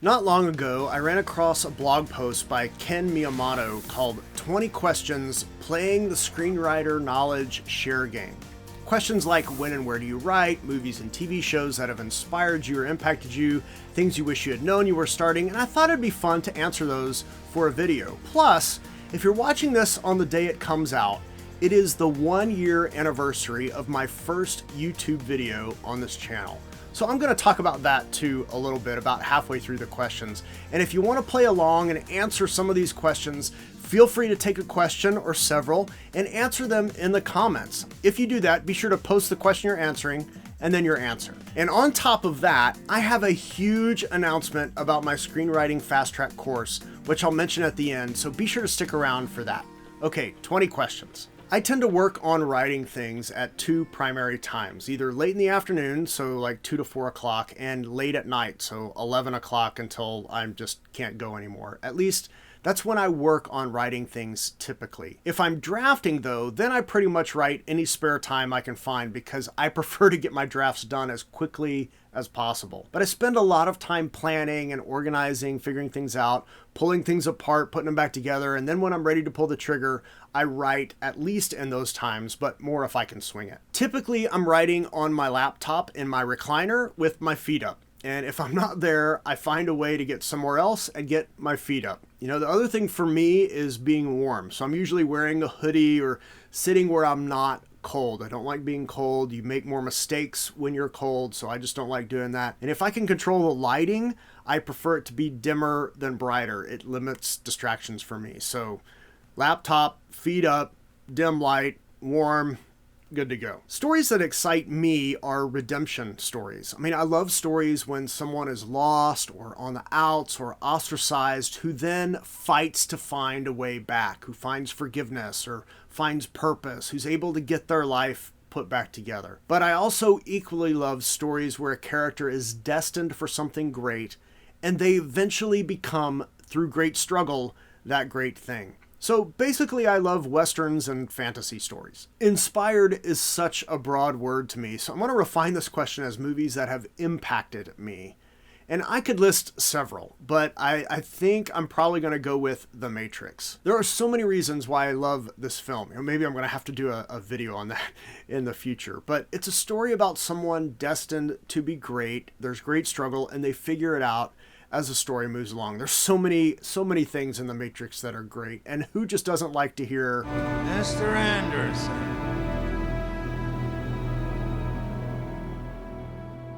Not long ago, I ran across a blog post by Ken Miyamoto called 20 Questions Playing the Screenwriter Knowledge Share Game. Questions like when and where do you write, movies and TV shows that have inspired you or impacted you, things you wish you had known you were starting, and I thought it'd be fun to answer those for a video. Plus, if you're watching this on the day it comes out, it is the 1-year anniversary of my first YouTube video on this channel. So I'm going to talk about that too a little bit, about halfway through the questions. And if you want to play along and answer some of these questions, feel free to take a question or several and answer them in the comments. If you do that, be sure to post the question you're answering and then your answer. And on top of that, I have a huge announcement about my screenwriting fast track course, which I'll mention at the end. So be sure to stick around for that. Okay, 20 questions. I tend to work on writing things at two primary times, either late in the afternoon, so like 2 to 4 o'clock, and late at night, so 11 o'clock until I just can't go anymore. At least that's when I work on writing things typically. If I'm drafting though, then I pretty much write any spare time I can find because I prefer to get my drafts done as quickly as possible. But I spend a lot of time planning and organizing, figuring things out, pulling things apart, putting them back together, and then when I'm ready to pull the trigger, I write at least in those times, but more if I can swing it. Typically, I'm writing on my laptop in my recliner with my feet up. And if I'm not there, I find a way to get somewhere else and get my feet up. You know, the other thing for me is being warm. So I'm usually wearing a hoodie or sitting where I'm not cold. I don't like being cold. You make more mistakes when you're cold, so I just don't like doing that. And if I can control the lighting, I prefer it to be dimmer than brighter. It limits distractions for me. So laptop, feet up, dim light, warm, good to go. Stories that excite me are redemption stories. I mean, I love stories when someone is lost or on the outs or ostracized who then fights to find a way back, who finds forgiveness or finds purpose, who's able to get their life put back together. But I also equally love stories where a character is destined for something great and they eventually become, through great struggle, that great thing. So basically, I love Westerns and fantasy stories. Inspired is such a broad word to me, so I'm going to refine this question as movies that have impacted me. And I could list several, but I think I'm probably going to go with The Matrix. There are so many reasons why I love this film. You know, maybe I'm going to have to do a video on that in the future. But it's a story about someone destined to be great. There's great struggle, and they figure it out as the story moves along. There's so many things in The Matrix that are great. And who just doesn't like to hear, Mr. Anderson?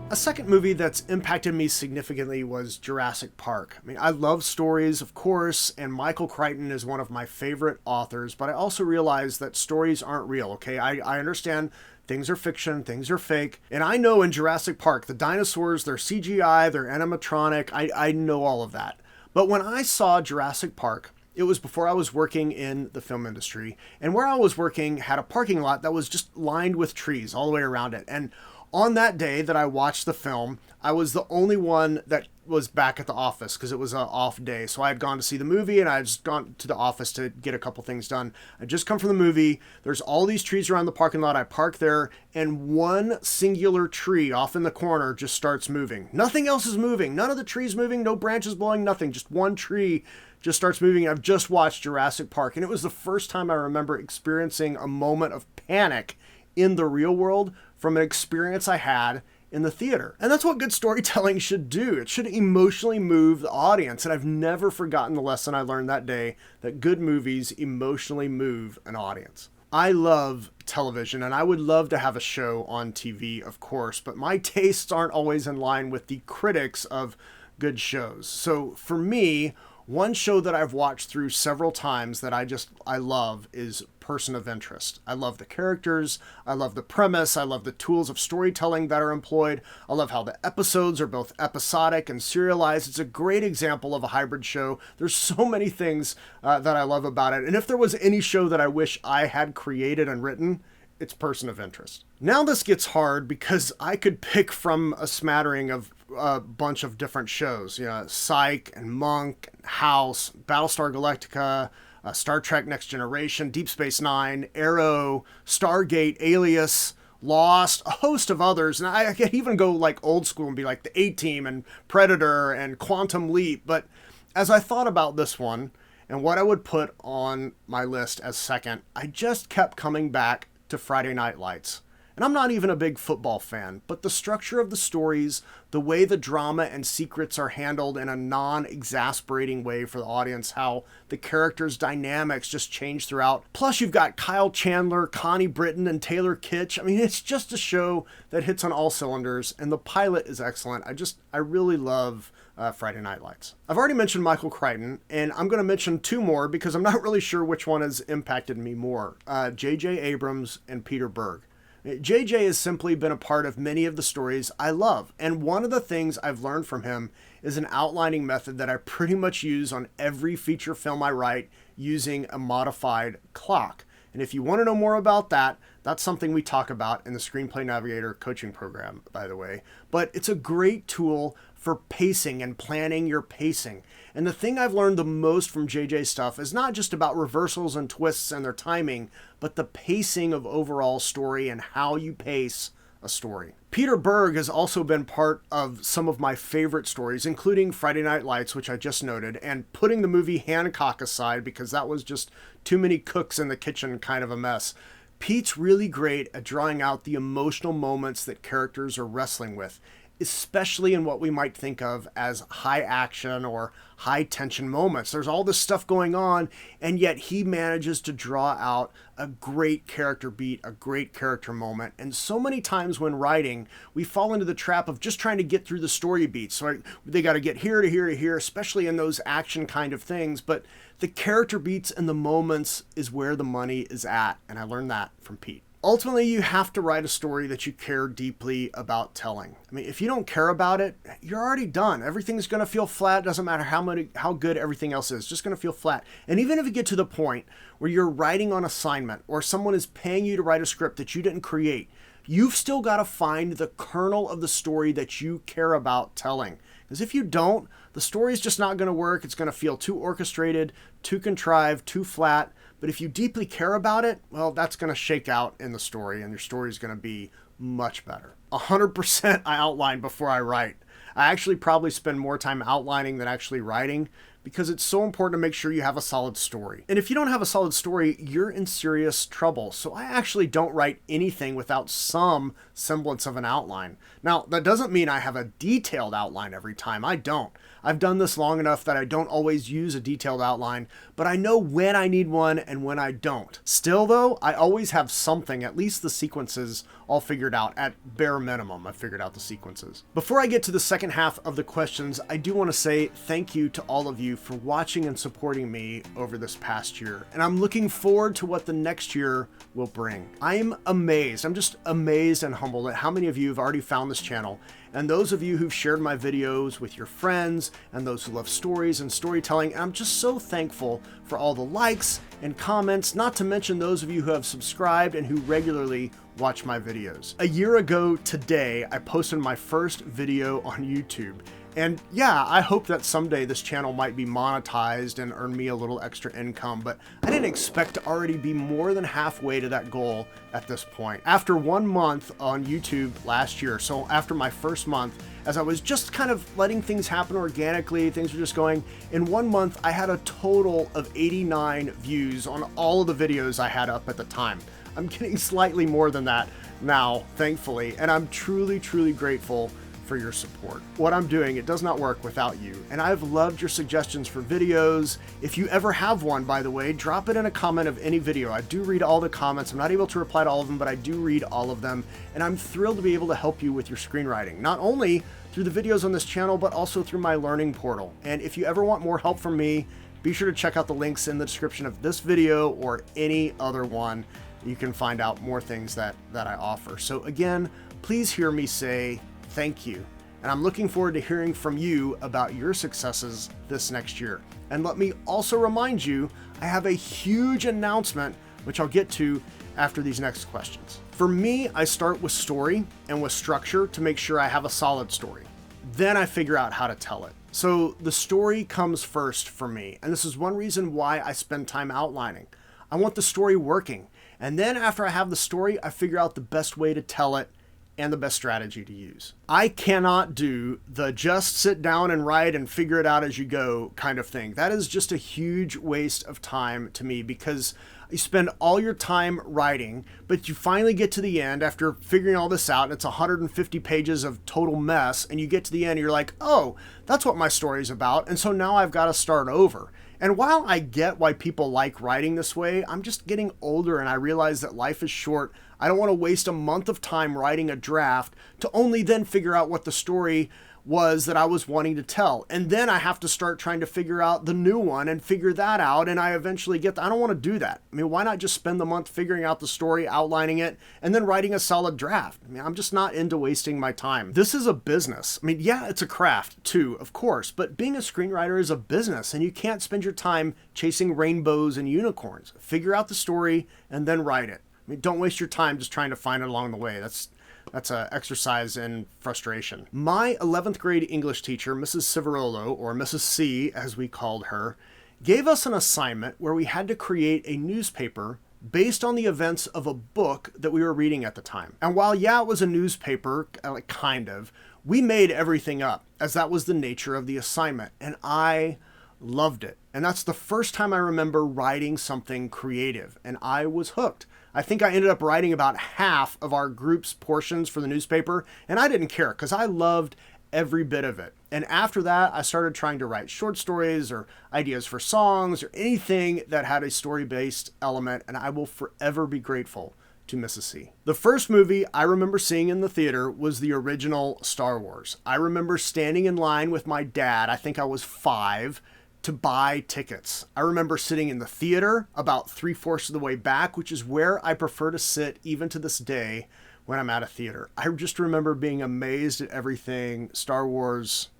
A second movie that's impacted me significantly was Jurassic Park. I mean, I love stories, of course, and Michael Crichton is one of my favorite authors, but I also realize that stories aren't real, okay? I understand things are fiction, things are fake, and I know in Jurassic Park, the dinosaurs, they're CGI, they're animatronic, I know all of that. But when I saw Jurassic Park, it was before I was working in the film industry, and where I was working had a parking lot that was just lined with trees all the way around it, and on that day that I watched the film, I was the only one that was back at the office because it was an off day. So I had gone to see the movie and I had just gone to the office to get a couple things done. I just come from the movie. There's all these trees around the parking lot. I park there and one singular tree off in the corner just starts moving. Nothing else is moving. None of the trees moving, no branches blowing, nothing. Just one tree just starts moving. I've just watched Jurassic Park and it was the first time I remember experiencing a moment of panic in the real world from an experience I had in the theater. And that's what good storytelling should do. It should emotionally move the audience. And I've never forgotten the lesson I learned that day, that good movies emotionally move an audience. I love television and I would love to have a show on TV, of course, but my tastes aren't always in line with the critics of good shows. So for me, one show that I've watched through several times that I love is Person of Interest. I love the characters, I love the premise, I love the tools of storytelling that are employed, I love how the episodes are both episodic and serialized. It's a great example of a hybrid show. There's so many things that I love about it, and if there was any show that I wish I had created and written, it's Person of Interest. Now this gets hard because I could pick from a smattering of a bunch of different shows, you know, Psych and Monk, and House, Battlestar Galactica, Star Trek Next Generation, Deep Space Nine, Arrow, Stargate, Alias, Lost, a host of others. And I could even go like old school and be like the A-Team and Predator and Quantum Leap. But as I thought about this one and what I would put on my list as second, I just kept coming back to Friday Night Lights. And I'm not even a big football fan, but the structure of the stories, the way the drama and secrets are handled in a non-exasperating way for the audience, how the characters' dynamics just change throughout. Plus you've got Kyle Chandler, Connie Britton, and Taylor Kitsch. I mean, it's just a show that hits on all cylinders, and the pilot is excellent. I really love Friday Night Lights. I've already mentioned Michael Crichton, and I'm going to mention two more because I'm not really sure which one has impacted me more. J.J. Abrams and Peter Berg. JJ has simply been a part of many of the stories I love, and one of the things I've learned from him is an outlining method that I pretty much use on every feature film I write using a modified clock. And if you want to know more about that, that's something we talk about in the Screenplay Navigator coaching program, by the way. But it's a great tool for pacing and planning your pacing. And the thing I've learned the most from JJ's stuff is not just about reversals and twists and their timing, but the pacing of overall story and how you pace a story. Peter Berg has also been part of some of my favorite stories, including Friday Night Lights, which I just noted, and putting the movie Hancock aside because that was just too many cooks in the kitchen kind of a mess. Pete's really great at drawing out the emotional moments that characters are wrestling with, especially in what we might think of as high action or high tension moments. There's all this stuff going on, and yet he manages to draw out a great character beat, a great character moment. And so many times when writing, we fall into the trap of just trying to get through the story beats. So they got to get here to here to here, especially in those action kind of things. But the character beats and the moments is where the money is at. And I learned that from Pete. Ultimately, you have to write a story that you care deeply about telling. I mean, if you don't care about it, you're already done. Everything's going to feel flat. Doesn't matter how good everything else is. It's just going to feel flat. And even if you get to the point where you're writing on assignment or someone is paying you to write a script that you didn't create, you've still got to find the kernel of the story that you care about telling. Because if you don't, the story is just not going to work. It's going to feel too orchestrated, too contrived, too flat. But if you deeply care about it, well, that's going to shake out in the story, and your story is going to be much better. 100% I outline before I write. I actually probably spend more time outlining than actually writing because it's so important to make sure you have a solid story. And if you don't have a solid story, you're in serious trouble. So I actually don't write anything without some semblance of an outline. Now, that doesn't mean I have a detailed outline every time. I don't. I've done this long enough that I don't always use a detailed outline, but I know when I need one and when I don't. Still though, I always have something, at least the sequences, all figured out. At bare minimum, I've figured out the sequences. Before I get to the second half of the questions, I do want to say thank you to all of you for watching and supporting me over this past year. And I'm looking forward to what the next year will bring. I'm amazed. I'm just amazed and humbled at how many of you have already found this channel. And those of you who've shared my videos with your friends and those who love stories and storytelling. And I'm just so thankful for all the likes and comments, not to mention those of you who have subscribed and who regularly watch my videos. A year ago today, I posted my first video on YouTube. And yeah, I hope that someday this channel might be monetized and earn me a little extra income, but I didn't expect to already be more than halfway to that goal at this point. After 1 month on YouTube last year, so after my first month, as I was just kind of letting things happen organically, things were just going, in 1 month, I had a total of 89 views on all of the videos I had up at the time. I'm getting slightly more than that now, thankfully, and I'm truly, truly grateful for your support. What I'm doing, it does not work without you, and I've loved your suggestions for videos. If you ever have one, by the way, drop it in a comment of any video. I do read all the comments. I'm not able to reply to all of them, but I do read all of them, and I'm thrilled to be able to help you with your screenwriting, not only through the videos on this channel, but also through my learning portal. And if you ever want more help from me, be sure to check out the links in the description of this video or any other one. You can find out more things that I offer. So again, please hear me say thank you. And I'm looking forward to hearing from you about your successes this next year. And let me also remind you, I have a huge announcement, which I'll get to after these next questions. For me, I start with story and with structure to make sure I have a solid story. Then I figure out how to tell it. So the story comes first for me. And this is one reason why I spend time outlining. I want the story working. And then after I have the story, I figure out the best way to tell it and the best strategy to use. I cannot do the just sit down and write and figure it out as you go kind of thing. That is just a huge waste of time to me, because you spend all your time writing, but you finally get to the end after figuring all this out, and it's 150 pages of total mess, and you get to the end and you're like, oh, that's what my story's about, and so now I've got to start over. And while I get why people like writing this way, I'm just getting older and I realize that life is short. I don't want to waste a month of time writing a draft to only then figure out what the story was that I was wanting to tell. And then I have to start trying to figure out the new one and figure that out. And I eventually I don't want to do that. I mean, why not just spend the month figuring out the story, outlining it, and then writing a solid draft? I mean, I'm just not into wasting my time. This is a business. I mean, yeah, it's a craft too, of course, but being a screenwriter is a business, and you can't spend your time chasing rainbows and unicorns. Figure out the story and then write it. I mean, don't waste your time just trying to find it along the way. That's an exercise in frustration. My 11th grade English teacher, Mrs. Civarolo, or Mrs. C, as we called her, gave us an assignment where we had to create a newspaper based on the events of a book that we were reading at the time. And while, yeah, it was a newspaper, kind of, we made everything up, as that was the nature of the assignment. And I loved it. And that's the first time I remember writing something creative, and I was hooked. I think I ended up writing about half of our group's portions for the newspaper, and I didn't care because I loved every bit of it. And after that, I started trying to write short stories or ideas for songs or anything that had a story-based element, and I will forever be grateful to Mrs. C. The first movie I remember seeing in the theater was the original Star Wars. I remember standing in line with my dad, I think I was 5, to buy tickets. I remember sitting in the theater about 3/4 of the way back, which is where I prefer to sit even to this day when I'm at a theater. I just remember being amazed at everything. Star Wars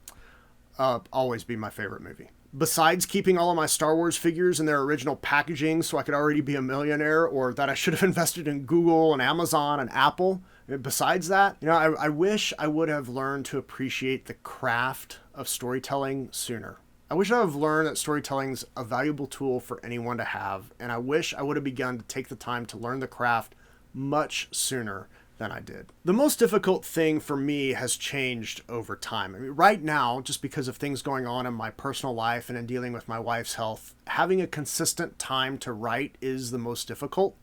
always be my favorite movie. Besides keeping all of my Star Wars figures in their original packaging so I could already be a millionaire, or that I should have invested in Google and Amazon and Apple, besides that, I wish I would have learned to appreciate the craft of storytelling sooner. I wish I would have learned that storytelling's a valuable tool for anyone to have, and I wish I would have begun to take the time to learn the craft much sooner than I did. The most difficult thing for me has changed over time. I mean, right now, just because of things going on in my personal life and in dealing with my wife's health, having a consistent time to write is the most difficult.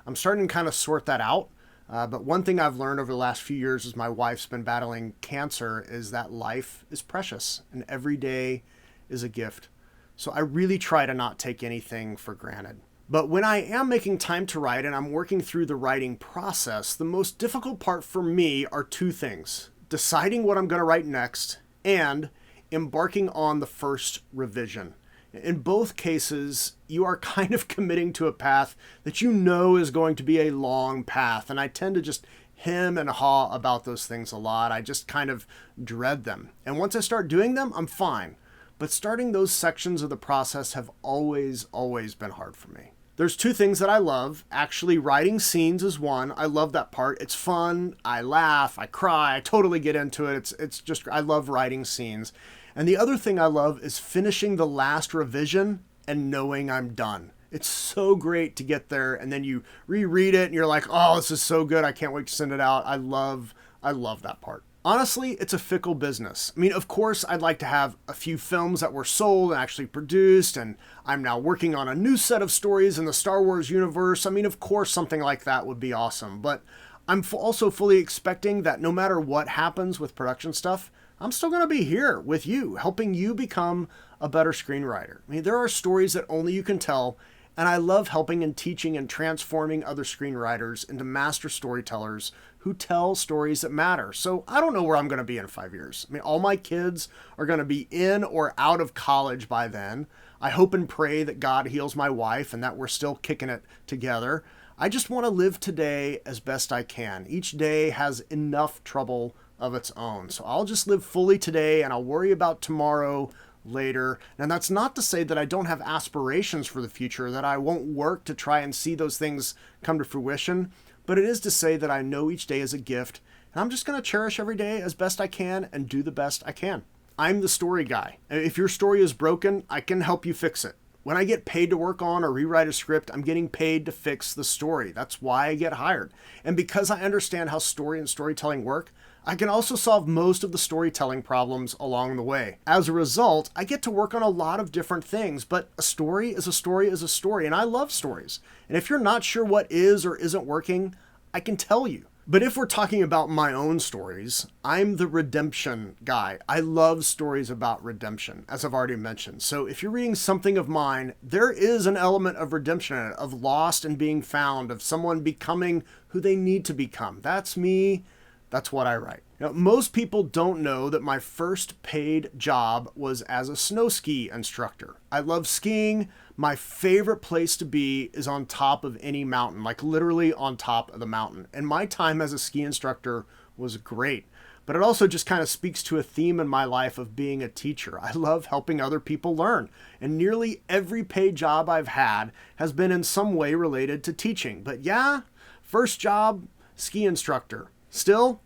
I'm starting to kind of sort that out. But one thing I've learned over the last few years as my wife's been battling cancer is that life is precious and every day is a gift. So I really try to not take anything for granted. But when I am making time to write and I'm working through the writing process, the most difficult part for me are two things: deciding what I'm going to write next and embarking on the first revision. In both cases, you are kind of committing to a path that you know is going to be a long path, and I tend to just hem and haw about those things a lot. I just kind of dread them. And once I start doing them, I'm fine. But starting those sections of the process have always been hard for me. There's two things that I love. Actually, writing scenes is one. I love that part. It's fun. I laugh. I cry. I totally get into it. It's just, I love writing scenes. And the other thing I love is finishing the last revision and knowing I'm done. It's so great to get there, and then you reread it and you're like, oh, this is so good. I can't wait to send it out. I love that part. Honestly, it's a fickle business. I mean, of course, I'd like to have a few films that were sold and actually produced, and I'm now working on a new set of stories in the Star Wars universe. I mean, of course, something like that would be awesome, but I'm also fully expecting that no matter what happens with production stuff, I'm still going to be here with you, helping you become a better screenwriter. I mean, there are stories that only you can tell, and I love helping and teaching and transforming other screenwriters into master storytellers who tell stories that matter. So I don't know where I'm going to be in 5 years. I mean, all my kids are going to be in or out of college by then. I hope and pray that God heals my wife and that we're still kicking it together. I just want to live today as best I can. Each day has enough trouble of its own. So I'll just live fully today and I'll worry about tomorrow later. And that's not to say that I don't have aspirations for the future, that I won't work to try and see those things come to fruition. But it is to say that I know each day is a gift, and I'm just going to cherish every day as best I can and do the best I can. I'm the story guy. If your story is broken, I can help you fix it. When I get paid to work on or rewrite a script, I'm getting paid to fix the story. That's why I get hired. And because I understand how story and storytelling work, I can also solve most of the storytelling problems along the way. As a result, I get to work on a lot of different things, but a story is a story is a story, and I love stories. And if you're not sure what is or isn't working, I can tell you. But if we're talking about my own stories, I'm the redemption guy. I love stories about redemption, as I've already mentioned. So if you're reading something of mine, there is an element of redemption in it, of lost and being found, of someone becoming who they need to become. That's me. That's what I write. Now, most people don't know that my first paid job was as a snow ski instructor. I love skiing. My favorite place to be is on top of any mountain, like literally on top of the mountain. And my time as a ski instructor was great. But it also just kind of speaks to a theme in my life of being a teacher. I love helping other people learn. And nearly every paid job I've had has been in some way related to teaching. But yeah, first job, ski instructor. Still,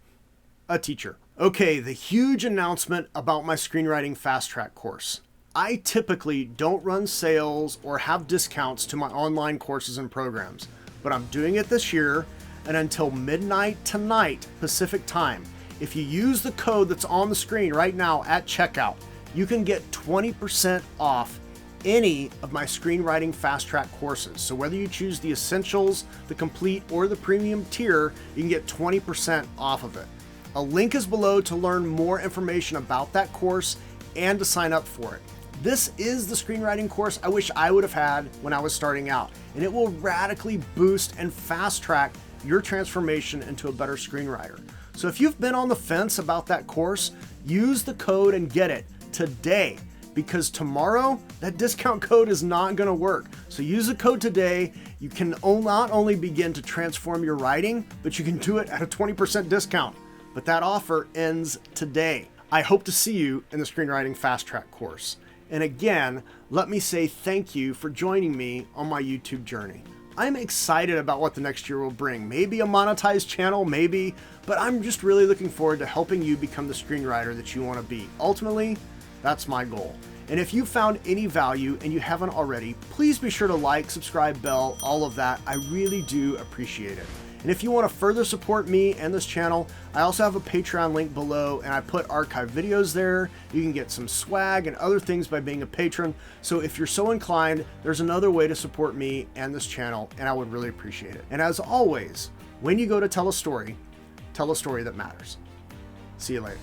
a teacher. Okay, the huge announcement about my screenwriting fast track course. I typically don't run sales or have discounts to my online courses and programs, but I'm doing it this year, and until midnight tonight Pacific time, if you use the code that's on the screen right now at checkout, you can get 20% off any of my screenwriting fast track courses. So whether you choose the essentials, the complete, or the premium tier, you can get 20% off of it. A link is below to learn more information about that course and to sign up for it. This is the screenwriting course I wish I would have had when I was starting out, and it will radically boost and fast track your transformation into a better screenwriter. So if you've been on the fence about that course, use the code and get it today, because tomorrow that discount code is not going to work. So use the code today. You can not only begin to transform your writing, but you can do it at a 20% discount. But that offer ends today. I hope to see you in the Screenwriting Fast Track course. And again, let me say thank you for joining me on my YouTube journey. I'm excited about what the next year will bring. Maybe a monetized channel, maybe, but I'm just really looking forward to helping you become the screenwriter that you want to be. Ultimately, that's my goal. And if you found any value and you haven't already, please be sure to like, subscribe, bell, all of that. I really do appreciate it. And if you want to further support me and this channel, I also have a Patreon link below, and I put archived videos there. You can get some swag and other things by being a patron. So if you're so inclined, there's another way to support me and this channel, and I would really appreciate it. And as always, when you go to tell a story that matters. See you later.